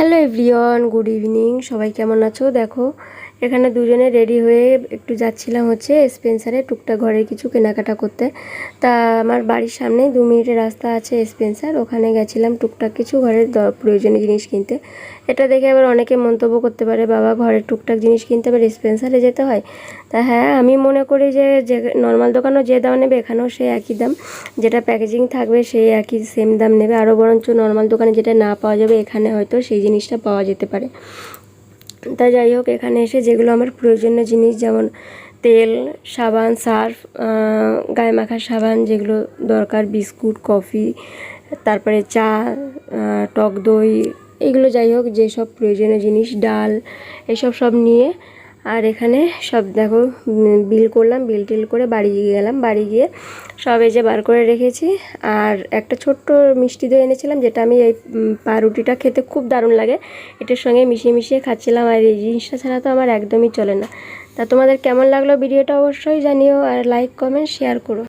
Hello everyone, good evening. সবাই কেমন আছো? দেখো এখানে দুজনে রেডি হয়ে একটু যাচ্ছিলাম স্পেন্সারে টুকটাক ঘরের কিছু কেনাকাটা করতে। তা আমার বাড়ির সামনে 2 মিনিটের রাস্তা আছে স্পেন্সার, ওখানে গেছিলাম টুকটাক কিছু ঘরের প্রয়োজনীয় জিনিস কিনতে। এটা দেখে আবার অনেকে মন্তব্য করতে পারে, বাবা ঘরের টুকটাক জিনিস কিনতে আবার স্পেন্সারে যেতে হয়। তা হ্যাঁ, আমি মনে করি যে নর্মাল দোকানেও যে দাম নেবে এখানেও সেই একই দাম, যেটা প্যাকেজিং থাকবে সেই একই সেম দাম নেবে। আরও বরঞ্চ নর্মাল দোকানে যেটা না পাওয়া যাবে এখানে হয়তো সেই জিনিসটা পাওয়া যেতে পারে। তা যাই হোক, এখানে এসে যেগুলো আমার প্রয়োজনীয় জিনিস, যেমন তেল, সাবান, সার্ফ, গায়ে মাখার সাবান যেগুলো দরকার, বিস্কুট, কফি, তারপরে চা, টক দই, এগুলো যাই হোক যেসব প্রয়োজনীয় জিনিস, ডাল, এসব সব নিয়ে আর এখানে সব দেখো বিল করলাম, বিল টিল করে বাড়ি গেলাম। বাড়ি গিয়ে সব এই যে বার করে রেখেছি। আর একটা ছোট্ট মিষ্টি দই এনেছিলাম, যেটা আমি এই পাউরুটিটা খেতে খুব দারুণ লাগে, এটার সঙ্গে মিশিয়ে মিশিয়ে খাচ্ছিলাম। আর এই জিনিসটা ছাড়া তো আমার একদমই চলে না। তা তোমাদের কেমন লাগলো ভিডিওটা অবশ্যই জানিও, আর লাইক, কমেন্ট, শেয়ার করো।